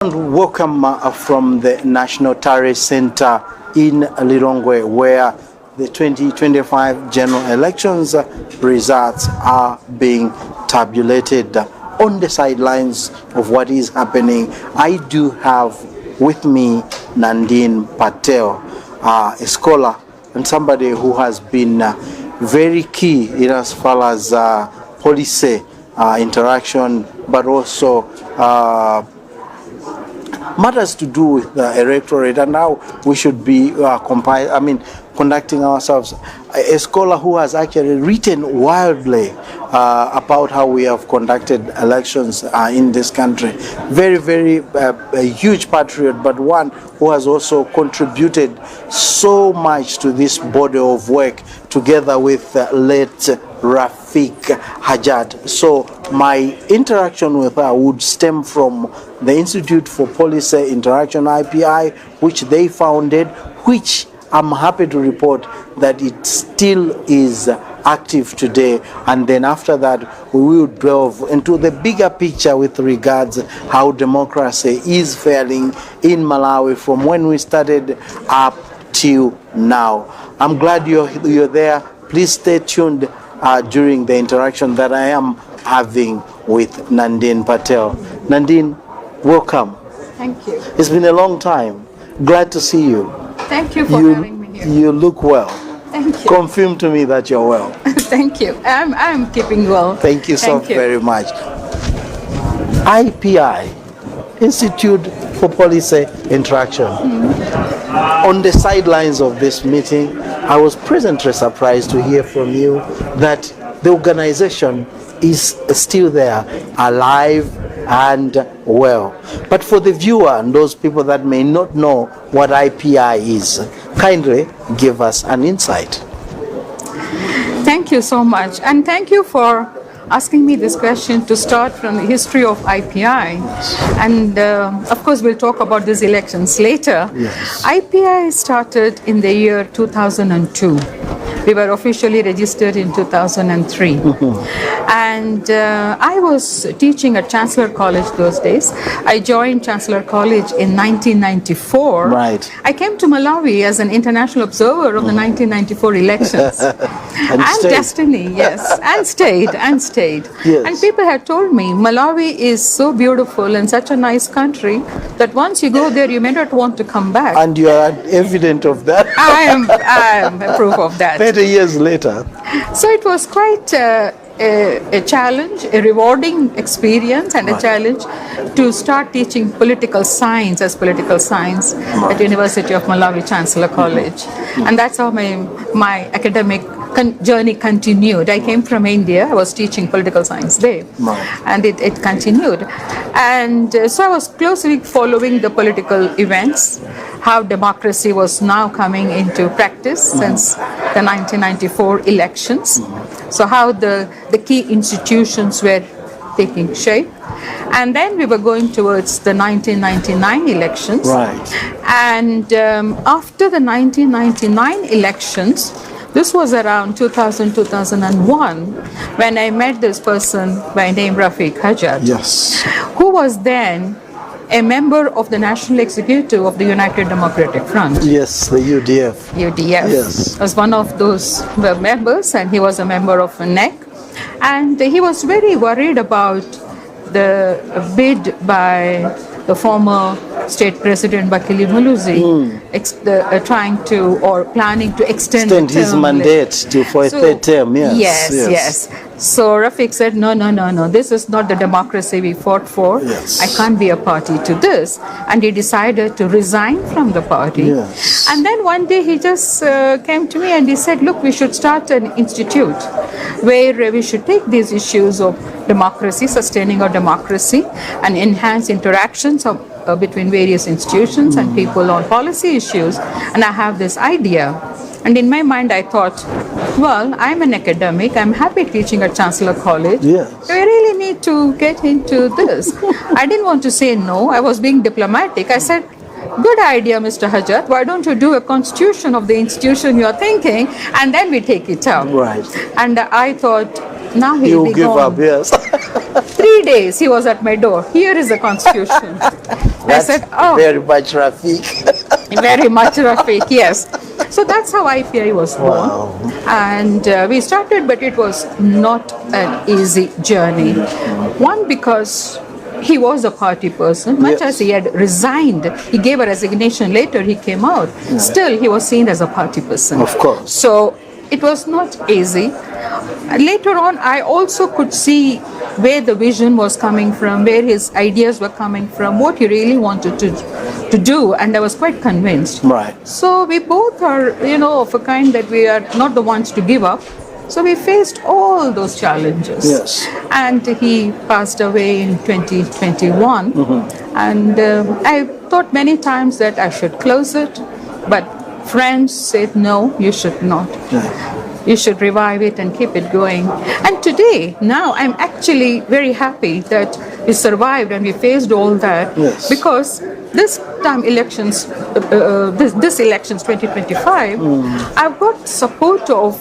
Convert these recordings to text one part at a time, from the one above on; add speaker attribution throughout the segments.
Speaker 1: and welcome from the National Tare Center in Lilongwe, where the 2025 general elections results are being tabulated. On the sidelines of what is happening, I do have with me Nandini Patel, a scholar and somebody who has been very key in as far as policy interaction, but also matters to do with the electorate and how we should be conducting ourselves. A scholar who has actually written wildly about how we have conducted elections in this country. Very a huge patriot, but one who has also contributed so much to this body of work, together with late Rafik Hajat. So my interaction with her would stem from the Institute for Policy Interaction, IPI, which they founded, which I'm happy to report that it still is active today. And then after that, we will delve into the bigger picture with regards how democracy is faring in Malawi from when we started up till now. I'm glad you're there. Please stay tuned during the interaction that I am having with Nandini Patel. Nandini, welcome.
Speaker 2: Thank you.
Speaker 1: It's been a long time. Glad to see you.
Speaker 2: Thank you for having me here.
Speaker 1: You look well.
Speaker 2: Thank you.
Speaker 1: Confirm to me that you're well.
Speaker 2: Thank you. I'm keeping well.
Speaker 1: Thank you very much. IPI, Institute for Policy Interaction. On the sidelines of this meeting, I was presently surprised to hear from you that the organization is still there, alive and well. But for the viewer and those people that may not know what IPI is, kindly give us an insight.
Speaker 2: Thank you so much. And thank you for asking me this question to start from the history of IPI. And of course, we'll talk about these elections later.
Speaker 1: Yes.
Speaker 2: IPI started in the year 2002. We were officially registered in 2003. And I was teaching at Chancellor College those days. I joined Chancellor College in 1994.
Speaker 1: Right.
Speaker 2: I came to Malawi as an international observer of the 1994 elections. and Destiny, yes. And stayed.
Speaker 1: Yes.
Speaker 2: And people had told me, Malawi is so beautiful and such a nice country that once you go there, you may not want to come back.
Speaker 1: And you are evident of that.
Speaker 2: I am a proof of that.
Speaker 1: 30 years later.
Speaker 2: So it was quite a challenge, a rewarding experience, and a challenge to start teaching political science at University of Malawi Chancellor College. And that's how my academic journey continued. I came from India. I was teaching political science there, and it continued. And so I was closely following the political events, how democracy was now coming into practice since the 1994 elections. So how the key institutions were taking shape. And then we were going towards the 1999 elections.
Speaker 1: Right.
Speaker 2: And after the 1999 elections, this was around 2000, 2001, when I met this person by name Rafik Hajat,
Speaker 1: Yes.
Speaker 2: who was then a member of the National Executive of the United Democratic Front.
Speaker 1: Yes, the UDF.
Speaker 2: UDF.
Speaker 1: Yes.
Speaker 2: Was one of those members, and he was a member of NEC. And he was very worried about the bid by the former state president Bakili Muluzi, trying to or planning to extend
Speaker 1: his mandate for a third term.
Speaker 2: Yes. So Rafik said, no, this is not the democracy we fought for.
Speaker 1: Yes.
Speaker 2: I can't be a party to this. And he decided to resign from the party.
Speaker 1: Yes.
Speaker 2: And then one day he just came to me and he said, look, we should start an institute where we should take these issues of democracy, sustaining our democracy, and enhance interactions between various institutions and people on policy issues. And I have this idea. And in my mind, I thought, well, I'm an academic. I'm happy teaching at Chancellor College.
Speaker 1: Yes.
Speaker 2: I really need to get into this. I didn't want to say no. I was being diplomatic. I said, good idea, Mr. Hajat. Why don't you do a constitution of the institution you're thinking, and then we take it up.
Speaker 1: Right.
Speaker 2: And I thought, now he'll
Speaker 1: You'll
Speaker 2: be
Speaker 1: give
Speaker 2: gone.
Speaker 1: up, yes.
Speaker 2: 3 days he was at my door. Here is the constitution. I said, oh,
Speaker 1: very much Rafiq.
Speaker 2: very much Rafiq, yes. So that's how IPI was born.
Speaker 1: Wow.
Speaker 2: And we started, but it was not an easy journey. One, because he was a party person, much as he had resigned. He gave a resignation later, he came out. Still, he was seen as a party person.
Speaker 1: Of course.
Speaker 2: So it was not easy. Later on, I also could see where the vision was coming from, where his ideas were coming from, what he really wanted to do, and I was quite convinced.
Speaker 1: Right.
Speaker 2: So we both are, of a kind that we are not the ones to give up. So we faced all those challenges.
Speaker 1: Yes.
Speaker 2: And he passed away in 2021. And I thought many times that I should close it, but friends said, no, you should not. You should revive it and keep it going. And today, now, I'm actually very happy that we survived and we faced all that.
Speaker 1: Yes.
Speaker 2: Because this time elections, this elections 2025, I've got support of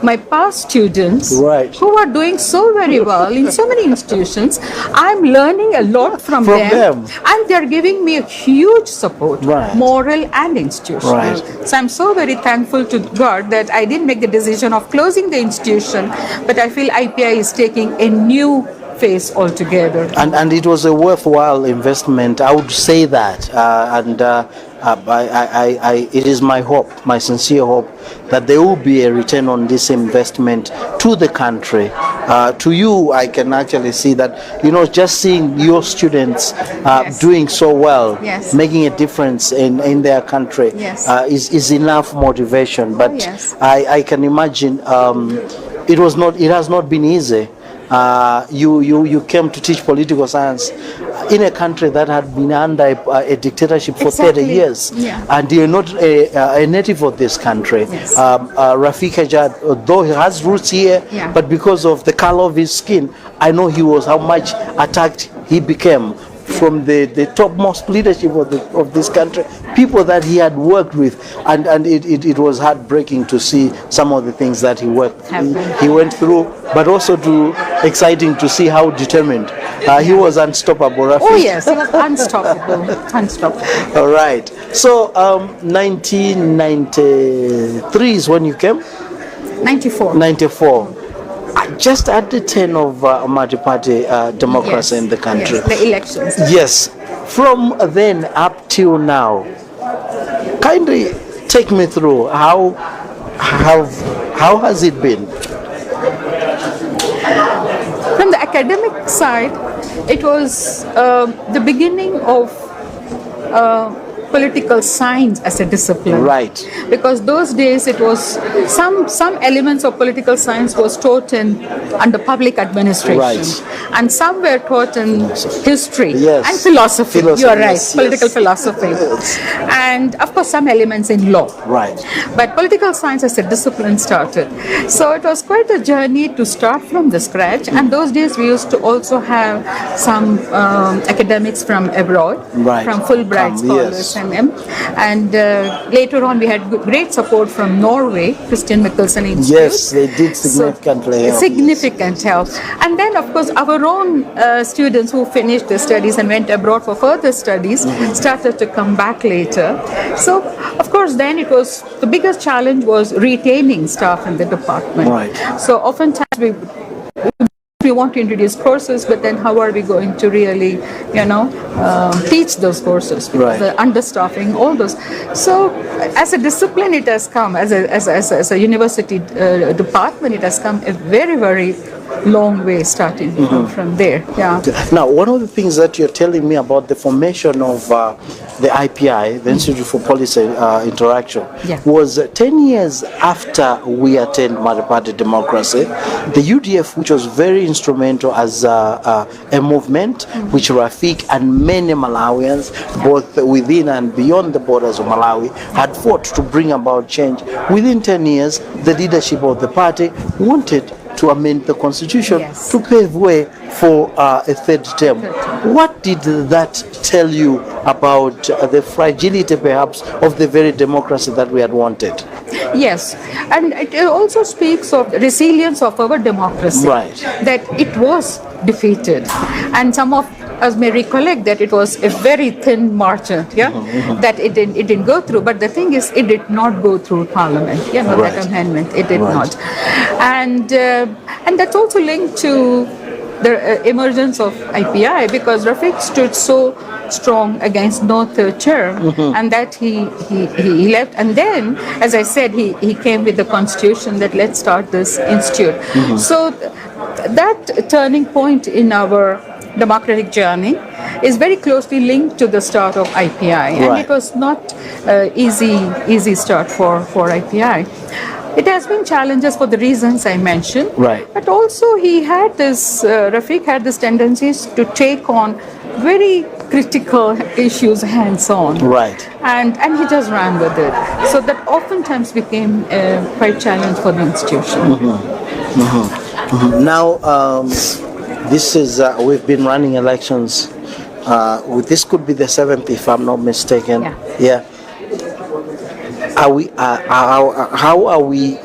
Speaker 2: my past students who are doing so very well in so many institutions. I'm learning a lot from them, and they're giving me a huge support, moral and institutional. So I'm so very thankful to God that I didn't make the decision of closing the institution, but I feel IPI is taking a new phase altogether.
Speaker 1: And it was a worthwhile investment, I would say that. It is my hope, my sincere hope, that there will be a return on this investment to the country. To you, I can actually see that, just seeing your students doing so well, making a difference in their country is enough motivation. But I can imagine it has not been easy. You came to teach political science in a country that had been under a dictatorship for 30 years, and you're not a native of this country. Rafiq Hajad, though he has roots here, but because of the color of his skin, I know how much attacked he became from the topmost leadership of this country, people that he had worked with, and it was heartbreaking to see some of the things that he went through, but also exciting to see how determined he was. Unstoppable, Rafiq.
Speaker 2: Oh yes, he was unstoppable.
Speaker 1: All right. So 1993 is when you came. 94. Just at the turn of multi-party democracy in the country.
Speaker 2: The elections.
Speaker 1: Yes. From then up till now, kindly take me through how has it been?
Speaker 2: From the academic side, it was the beginning of political science as a discipline.
Speaker 1: Right.
Speaker 2: Because those days it was some elements of political science was taught under public administration.
Speaker 1: Right.
Speaker 2: And some were taught in history and philosophy. You are right, political philosophy. And of course some elements in law.
Speaker 1: Right.
Speaker 2: But political science as a discipline started. So it was quite a journey to start from the scratch. And those days we used to also have some academics from abroad, from Fulbright scholars. And later on we had great support from Norway, Christian Michelsen Institute.
Speaker 1: Yes, they did significantly help.
Speaker 2: Significant help. And then of course our own students who finished their studies and went abroad for further studies started to come back later. So of course then it was, the biggest challenge was retaining staff in the department.
Speaker 1: Right.
Speaker 2: So oftentimes we want to introduce courses, but then how are we going to really, teach those courses? Because the understaffing, all those. So, as a discipline, it has come. As a university department, it has come a very, very long way starting from there. Yeah.
Speaker 1: Now, one of the things that you're telling me about the formation of the IPI, the Institute for Policy Interaction, was 10 years after we attained multi-party democracy. The UDF, which was very instrumental as a movement, which Rafiq and many Malawians, both within and beyond the borders of Malawi, had fought to bring about change. Within 10 years, the leadership of the party wanted to amend the constitution to pave way for a third term. What did that tell you about the fragility perhaps of the very democracy that we had wanted?
Speaker 2: Yes, and it also speaks of the resilience of our democracy.
Speaker 1: Right.
Speaker 2: That it was defeated. And some of us may recollect that it was a very thin margin, that it didn't go through. But the thing is, it did not go through Parliament. That amendment, it did not. And that's also linked to the emergence of IPI, because Rafiq stood so strong against no third term, and that he left. And then, as I said, he came with the constitution that let's start this institute. So that turning point in our democratic journey is very closely linked to the start of IPI, and it was not easy start for IPI. It has been challenges for the reasons I mentioned, but also he had this, Rafiq had this tendencies to take on very critical issues hands-on, and he just ran with it. So that oftentimes became quite challenge for the institution.
Speaker 1: Now, this is we've been running elections. This could be the 7th, if I'm not mistaken. Are we? How are we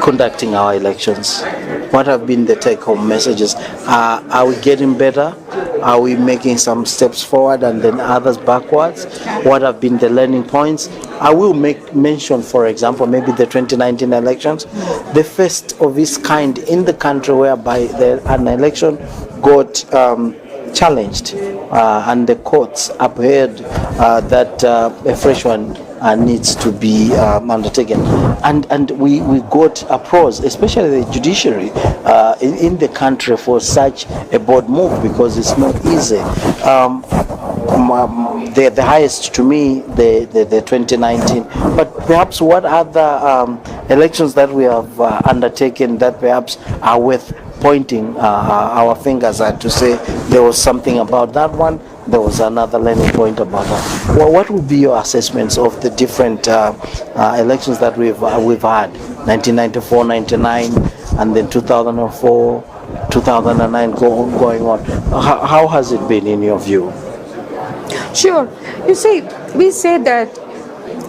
Speaker 1: conducting our elections? What have been the take-home messages? Are we getting better? Are we making some steps forward and then others backwards? What have been the learning points? I will make mention, for example, maybe the 2019 elections, the first of its kind in the country whereby an election got challenged and the courts upheld that a fresh one needs to be undertaken, and we got applause, especially the judiciary in the country, for such a bold move, because it's not easy. The highest to me, the 2019, but perhaps what other elections that we have undertaken that perhaps are worth pointing our fingers at to say there was something about that one, there was another learning point about that. Well, what would be your assessments of the different elections that we've had, 1994, 99, and then 2004, 2009 going on? How has it been in your view?
Speaker 2: Sure. You see, we say that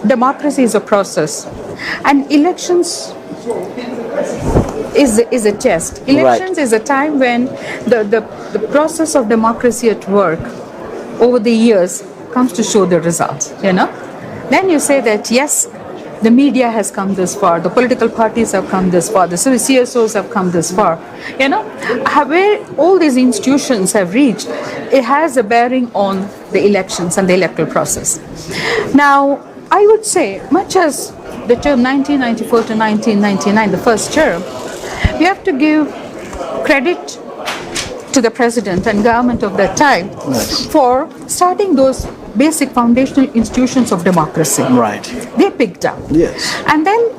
Speaker 2: democracy is a process, and elections is a test. Elections is a time when the process of democracy at work over the years comes to show the results, Then you say that, yes, the media has come this far, the political parties have come this far, the CSOs have come this far, where all these institutions have reached, it has a bearing on the elections and the electoral process. Now, I would say, much as the term 1994 to 1999, the first term, we have to give credit to the president and government of that time for starting those basic foundational institutions of democracy. They picked up. And then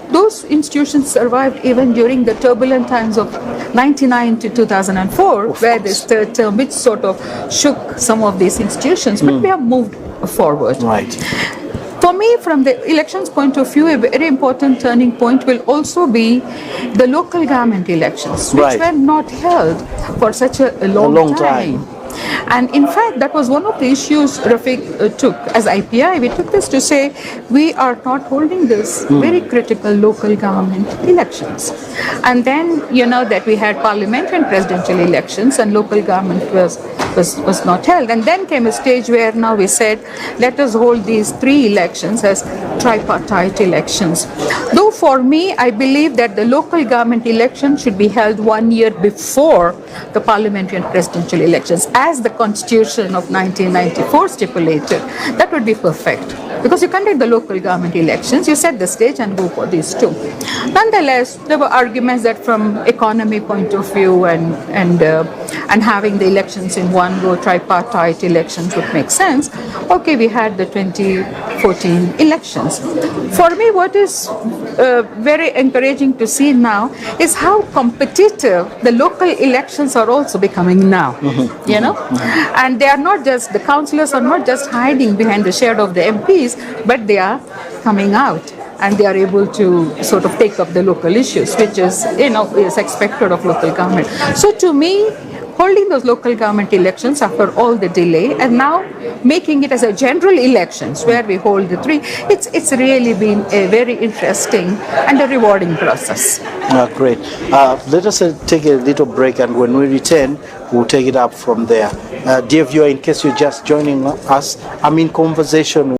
Speaker 2: those institutions survived even during the turbulent times of 99 to 2004, where this third term, which sort of shook some of these institutions, but we have moved forward. For me, from the elections point of view, a very important turning point will also be the local government elections, which were not held for such a long time. And in fact, that was one of the issues Rafiq took as IPI. We took this to say, we are not holding this very critical local government elections. And then, that we had parliamentary and presidential elections, and local government was not held. And then came a stage where now we said, let us hold these 3 elections as tripartite elections. Though for me, I believe that the local government election should be held 1 year before the parliamentary and presidential elections, as the Constitution of 1994 stipulated. That would be perfect, because you conduct the local government elections, you set the stage and go for these 2. Nonetheless, there were arguments that from economy point of view and having the elections in one go, tripartite elections would make sense. Okay, we had the 2014 elections. For me, what is very encouraging to see now is how competitive the local elections are also becoming now, and they are not just, the councillors are not just hiding behind the shade of the MPs, but they are coming out, and they are able to sort of take up the local issues, which is, is expected of local government. So to me, holding those local government elections after all the delay, and now making it as a general elections where we hold the three. It's really been a very interesting and a rewarding process.
Speaker 1: Great. Let us take a little break, and when we return, we'll take it up from there. Dear viewer, in case you're just joining us, I'm in conversation